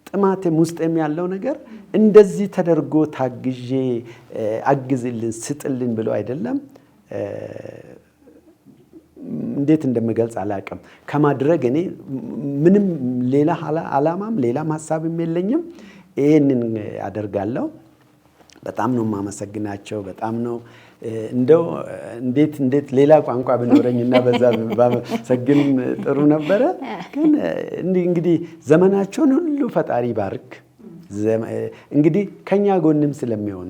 ጥማቴም ውስጤም ያለው ነገር እንደዚህ ተደርጎ ታግዤ አግዝልን ስጥልን ብሎ አይደለም። እንዴት እንደምገልጽ አላውቅም። ከማድረግ እኔ ምንም ሌላ ዓላማም ሌላም ሀሳብም የለኝም። ይሄንን አደርጋለሁ። በጣም ነው የማመሰግናቸው። በጣም ነው እንደው እንዴት ሌላ ቋንቋ ብኖረኝና በዛ ባመሰግን ጥሩ ነበረ። ግን እንግዲህ ዘመናቸውን ሁሉ ፈጣሪ ባርክ። እንግዲህ ከኛ ጎንም ስለሚሆኑ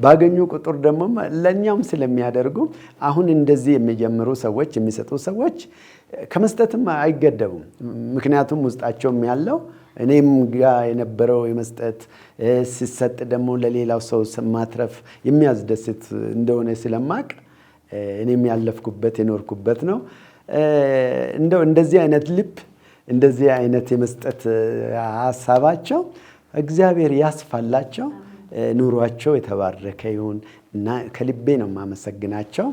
ባገኙ ቁጥር ደግሞ ለኛም ስለሚያደርጉ አሁን እንደዚህ የሚጀምሩ ሰዎች የሚሰጡ ሰዎች ከመስጠትም አይገደቡም። ምክንያቱም ውስጣቸውም ያለው እኔም ጋር የነበረው የመስጠት ሲሰጥ ደግሞ ለሌላው ሰው ማትረፍ የሚያስደስት እንደሆነ ስለማቅ እኔም ያለፍኩበት የኖርኩበት ነው። እንደው እንደዚህ አይነት ልብ እንደዚህ አይነት የመስጠት ሀሳባቸው እግዚአብሔር ያስፋላቸው፣ ኑሯቸው የተባረከ ይሁን እና ከልቤ ነው የማመሰግናቸው።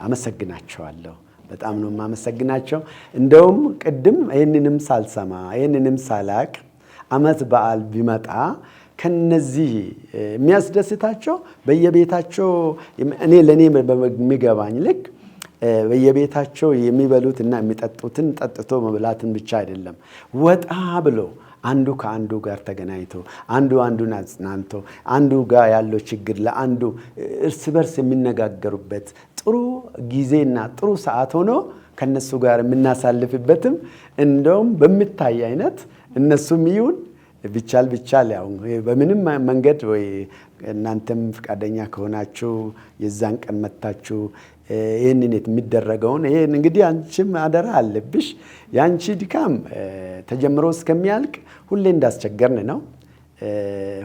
አመሰግናቸዋለሁ። በጣም ነው የማመሰግናቸው። እንደውም ቅድም ይህንንም ሳልሰማ ይህንንም ሳላቅ ዓመት በዓል ቢመጣ ከነዚህ የሚያስደስታቸው በየቤታቸው ለእኔ በሚገባኝ ልክ በየቤታቸው የሚበሉትና የሚጠጡትን ጠጥቶ መብላትን ብቻ አይደለም፣ ወጣ ብሎ አንዱ ከአንዱ ጋር ተገናኝቶ አንዱን አጽናንቶ አንዱ ጋር ያለው ችግር ለአንዱ እርስ በርስ የሚነጋገሩበት ጥሩ ጊዜና ጥሩ ሰዓት ሆኖ ከነሱ ጋር የምናሳልፍበትም እንደውም በሚታይ አይነት እነሱም ይሁን ቢቻል ያው በምንም መንገድ ወይ እናንተም ፈቃደኛ ከሆናችሁ የዛን ቀን መታችሁ ይህንን የሚደረገውን ይሄን እንግዲህ አንቺም አደራ አለብሽ። ያንቺ ድካም ተጀምሮ እስከሚያልቅ ሁሌ እንዳስቸገርን ነው።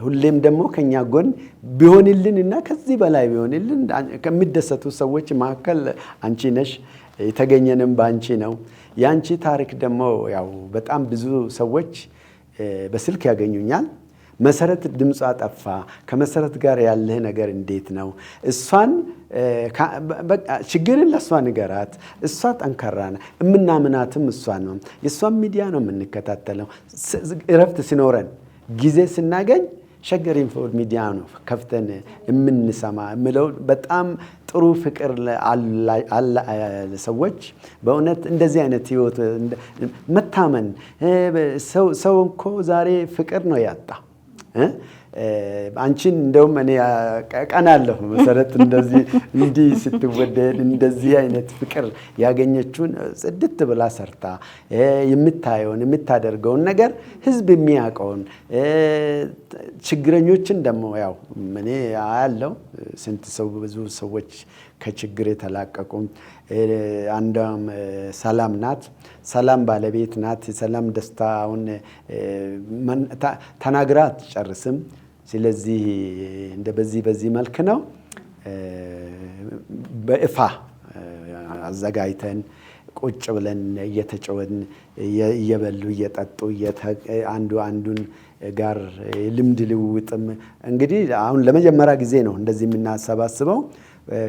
ሁሌም ደግሞ ከኛ ጎን ቢሆንልን እና ከዚህ በላይ ቢሆንልን ከሚደሰቱ ሰዎች መካከል አንቺ ነሽ። የተገኘንም በአንቺ ነው። ያንቺ ታሪክ ደግሞ ያው በጣም ብዙ ሰዎች በስልክ ያገኙኛል። መሰረት ድምጿ ጠፋ፣ ከመሰረት ጋር ያለህ ነገር እንዴት ነው? እሷን ችግርን ለእሷ ንገራት፣ እሷ ጠንካራ ነው፣ የምናምናትም እሷ ነው። የእሷን ሚዲያ ነው የምንከታተለው። እረፍት ሲኖረን ጊዜ ስናገኝ ሸገር ኢንፎ ሚዲያ ነው ከፍተን የምንሰማ የምለው በጣም ጥሩ ፍቅር ሰዎች በእውነት እንደዚህ አይነት ህይወት መታመን ሰው እኮ ዛሬ ፍቅር ነው ያጣ። አንቺን እንደውም እኔ ቀናለሁ መሰረት እንደዚህ እንዲህ ስትወደድ እንደዚህ አይነት ፍቅር ያገኘችውን ጽድት ብላ ሰርታ የምታየውን የምታደርገውን ነገር ህዝብ የሚያውቀውን ችግረኞችን ደግሞ ያው እኔ አያለው ስንት ሰው ብዙ ሰዎች ከችግር የተላቀቁ አንዷም ሰላም ናት። ሰላም ባለቤት ናት። የሰላም ደስታውን ተናግራ አትጨርስም። ስለዚህ በዚህ መልክ ነው በይፋ አዘጋጅተን ቁጭ ብለን እየተጨወን እየበሉ እየጠጡ አንዱ አንዱን ጋር ልምድ ልውውጥም እንግዲህ አሁን ለመጀመሪያ ጊዜ ነው እንደዚህ የምናሰባስበው።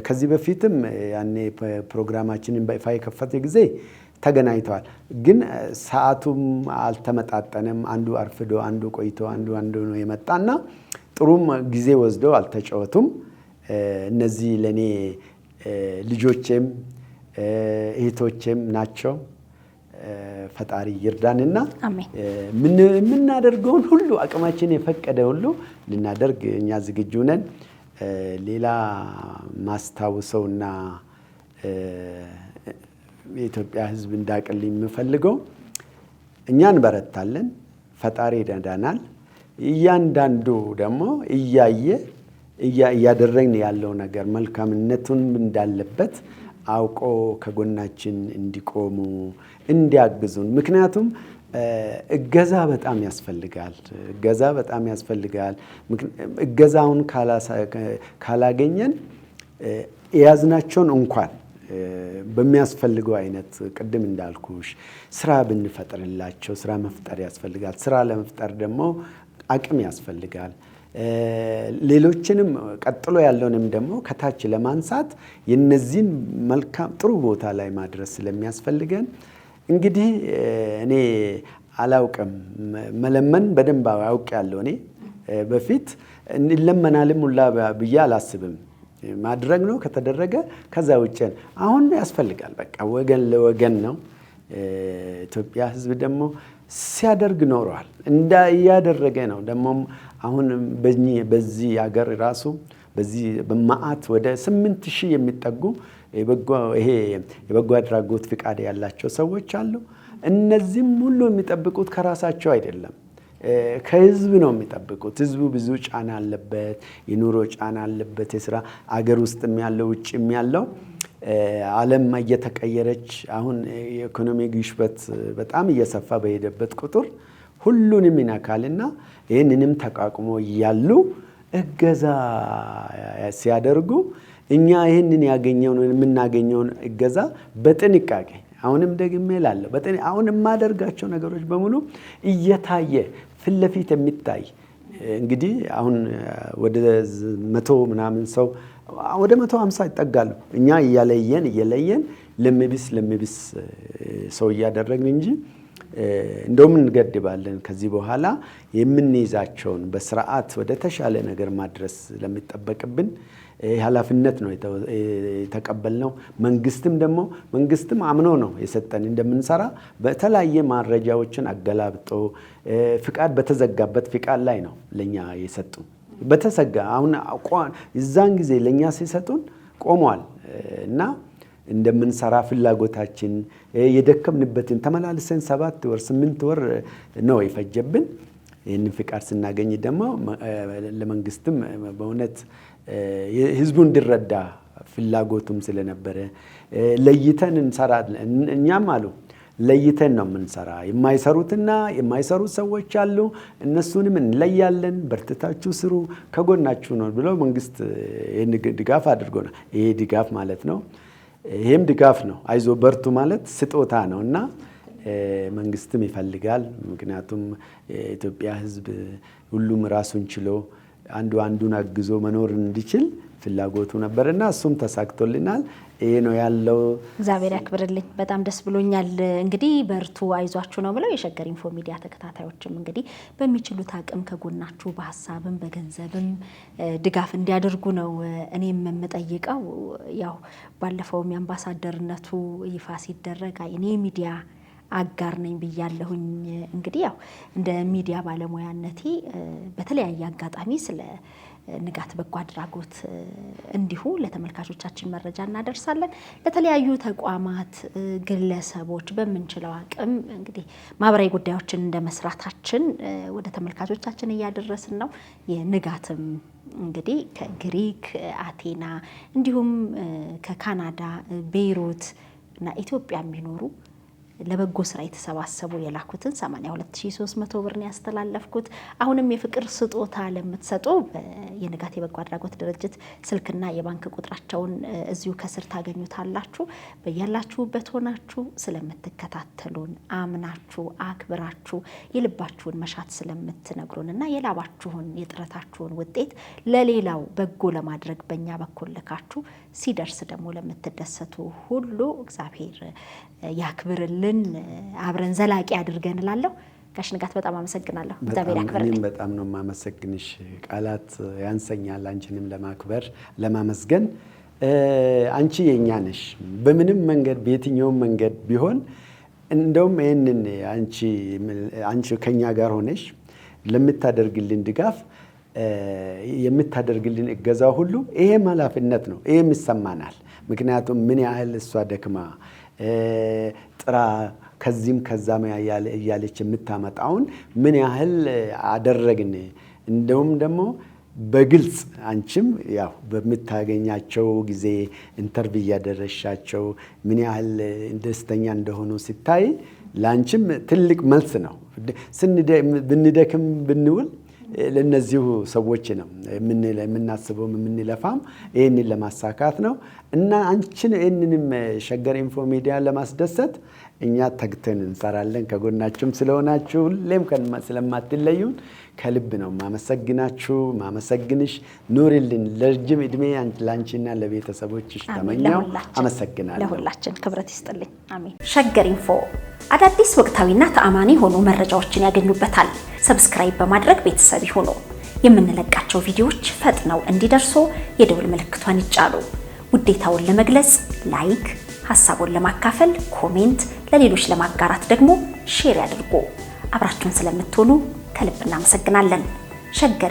ከዚህ በፊትም ያኔ ፕሮግራማችንን በይፋ የከፈተ ጊዜ ተገናኝተዋል። ግን ሰዓቱም አልተመጣጠነም። አንዱ አርፍዶ አንዱ ቆይቶ አንዱ ነው የመጣና ጥሩም ጊዜ ወስደው አልተጫወቱም። እነዚህ ለኔ ልጆቼም እህቶቼም ናቸው። ፈጣሪ ይርዳንና የምናደርገውን ሁሉ አቅማችን የፈቀደ ሁሉ ልናደርግ እኛ ዝግጁ ነን። ሌላ ማስታውሰውና የኢትዮጵያ ሕዝብ እንዳቅልኝ የምፈልገው እኛ እንበረታለን፣ ፈጣሪ ይረዳናል። እያንዳንዱ ደግሞ እያደረግን ያለው ነገር መልካምነቱን እንዳለበት አውቆ ከጎናችን እንዲቆሙ እንዲያግዙን። ምክንያቱም እገዛ በጣም ያስፈልጋል። እገዛውን ካላገኘን የያዝናቸውን እንኳን በሚያስፈልገው አይነት ቅድም እንዳልኩሽ ስራ ብንፈጥርላቸው፣ ስራ መፍጠር ያስፈልጋል። ስራ ለመፍጠር ደግሞ አቅም ያስፈልጋል። ሌሎችንም ቀጥሎ ያለውንም ደግሞ ከታች ለማንሳት የነዚህን መልካም ጥሩ ቦታ ላይ ማድረስ ስለሚያስፈልገን እንግዲህ እኔ አላውቅም፣ መለመን በደንብ አውቄያለሁ። እኔ በፊት እንለመናልም ሁላ ብዬ አላስብም። ማድረግ ነው ከተደረገ ከዛ ውጭ አሁን ያስፈልጋል። በቃ ወገን ለወገን ነው። ኢትዮጵያ ሕዝብ ደግሞ ሲያደርግ ኖሯል፣ እያደረገ ነው። ደግሞም አሁን በዚህ ሀገር ራሱ በዚህ በማአት ወደ 8,000 የሚጠጉ የበጎ አድራጎት ፍቃድ ያላቸው ሰዎች አሉ። እነዚህም ሁሉ የሚጠብቁት ከራሳቸው አይደለም፣ ከህዝብ ነው የሚጠብቁት። ህዝቡ ብዙ ጫና አለበት፣ የኑሮ ጫና አለበት። የስራ አገር ውስጥም ያለው ውጭም ያለው ዓለም እየተቀየረች አሁን የኢኮኖሚ ግሽበት በጣም እየሰፋ በሄደበት ቁጥር ሁሉንም ይነካልና ይህንንም ተቋቁሞ እያሉ እገዛ ሲያደርጉ እኛ ይህንን የምናገኘውን እገዛ በጥንቃቄ አሁንም ደግሜ እላለሁ፣ አሁን የማደርጋቸው ነገሮች በሙሉ እየታየ ፊት ለፊት የሚታይ እንግዲህ አሁን ወደ 100 ምናምን ሰው ወደ 150 ይጠጋሉ። እኛ እየለየን ለምብስ ሰው እያደረግን እንጂ እንደውም እንገድባለን። ከዚህ በኋላ የምንይዛቸውን በስርዓት ወደ ተሻለ ነገር ማድረስ ለሚጠበቅብን ኃላፊነት ነው የተቀበልነው። መንግስትም አምኖ ነው የሰጠን እንደምንሰራ በተለያየ መረጃዎችን አገላብጦ ፍቃድ በተዘጋበት ፍቃድ ላይ ነው ለኛ የሰጡን። በተዘጋ አሁን እዛን ጊዜ ለኛ ሲሰጡን ቆሟል እና እንደምንሰራ ፍላጎታችን የደከምንበትን ተመላልሰን 7 ወር 8 ወር ነው የፈጀብን። ይህንን ፍቃድ ስናገኝ ደግሞ ለመንግስትም በእውነት ህዝቡ እንዲረዳ ፍላጎቱም ስለነበረ ለይተን እንሰራለን። እኛም አሉ ለይተን ነው የምንሰራ። የማይሰሩት ሰዎች አሉ፣ እነሱንም እንለያለን። በርትታችሁ ስሩ፣ ከጎናችሁ ነው ብለው መንግስት ይህን ድጋፍ አድርጎናል። ይሄ ድጋፍ ማለት ነው፣ ይሄም ድጋፍ ነው። አይዞ በርቱ ማለት ስጦታ ነው እና መንግስትም ይፈልጋል። ምክንያቱም የኢትዮጵያ ህዝብ ሁሉም ራሱን ችሎ አንዱን አግዞ መኖር እንዲችል ፍላጎቱ ነበርና እሱም ተሳክቶልናል። ይሄ ነው ያለው። እግዚአብሔር ያክብርልኝ። በጣም ደስ ብሎኛል። እንግዲህ በርቱ አይዟችሁ ነው ብለው የሸገር ኢንፎ ሚዲያ ተከታታዮችም እንግዲህ በሚችሉት አቅም ከጎናችሁ በሀሳብም በገንዘብም ድጋፍ እንዲያደርጉ ነው እኔም የምጠይቀው። ያው ባለፈውም የአምባሳደርነቱ ይፋ ሲደረግ እኔ ሚዲያ አጋር ነኝ ብያለሁኝ። እንግዲህ ያው እንደ ሚዲያ ባለሙያነቴ በተለያየ አጋጣሚ ስለ ንጋት በጎ አድራጎት እንዲሁ ለተመልካቾቻችን መረጃ እናደርሳለን። ለተለያዩ ተቋማት፣ ግለሰቦች በምንችለው አቅም እንግዲህ ማህበራዊ ጉዳዮችን እንደ መስራታችን ወደ ተመልካቾቻችን እያደረስን ነው። የንጋትም እንግዲህ ከግሪክ አቴና እንዲሁም ከካናዳ ቤይሩት እና ኢትዮጵያ የሚኖሩ ለበጎ ስራ የተሰባሰቡ የላኩትን 82300 ብር ነው ያስተላለፍኩት። አሁንም የፍቅር ስጦታ ለምትሰጡ የንጋት የበጎ አድራጎት ድርጅት ስልክና የባንክ ቁጥራቸውን እዚሁ ከስር ታገኙታላችሁ። በያላችሁበት ሆናችሁ ስለምትከታተሉን አምናችሁ አክብራችሁ የልባችሁን መሻት ስለምትነግሩንና የላባችሁን የጥረታችሁን ውጤት ለሌላው በጎ ለማድረግ በእኛ በኩል ልካችሁ ሲደርስ ደግሞ ለምትደሰቱ ሁሉ እግዚአብሔር ያክብርልን፣ አብረን ዘላቂ አድርገን እላለሁ። ጋሽ ንጋት በጣም አመሰግናለሁ። እግዚአብሔር ያክብርልኝ። እኔም በጣም ነው የማመሰግንሽ። ቃላት ያንሰኛል አንቺንም ለማክበር ለማመስገን። አንቺ የኛ ነሽ። በምንም መንገድ በየትኛውም መንገድ ቢሆን እንደውም ይሄንን አንቺ ከኛ ጋር ሆነሽ ለምታደርግልን ድጋፍ የምታደርግልን እገዛ ሁሉ ይሄም ኃላፊነት ነው። ይሄም ይሰማናል። ምክንያቱም ምን ያህል እሷ ደክማ ጥራ ከዚህም ከዛም እያለች የምታመጣውን ምን ያህል አደረግን። እንደውም ደግሞ በግልጽ አንቺም ያው በምታገኛቸው ጊዜ ኢንተርቪው እያደረሻቸው ምን ያህል ደስተኛ እንደሆኑ ሲታይ ለአንቺም ትልቅ መልስ ነው። ብንደክም ብንውል ለነዚሁ ሰዎች ነው የምናስበው የምንለፋም ይህንን ለማሳካት ነው። እና አንቺን ይህንንም ሸገር ኢንፎ ሚዲያ ለማስደሰት እኛ ተግተን እንሰራለን። ከጎናችሁም ስለሆናችሁ ሁሌም ስለማትለዩን ከልብ ነው ማመሰግናችሁ ማመሰግንሽ። ኑሪልን ለረጅም እድሜ ለአንቺና ለቤተሰቦችሽ ተመኛው። አመሰግናለሁ። ለሁላችን ክብረት ይስጥልኝ። አሜን። ሸገር ኢንፎ አዳዲስ ወቅታዊና ተአማኒ የሆኑ መረጃዎችን ያገኙበታል። ሰብስክራይብ በማድረግ ቤተሰብ ይሁኑ። የምንለቃቸው ቪዲዮዎች ፈጥነው እንዲደርሱ የደውል ምልክቷን ይጫኑ። ውዴታውን ለመግለጽ ላይክ፣ ሐሳቡን ለማካፈል ኮሜንት፣ ለሌሎች ለማጋራት ደግሞ ሼር ያድርጉ። አብራችሁን ስለምትሆኑ ከልብ እናመሰግናለን። ሸገር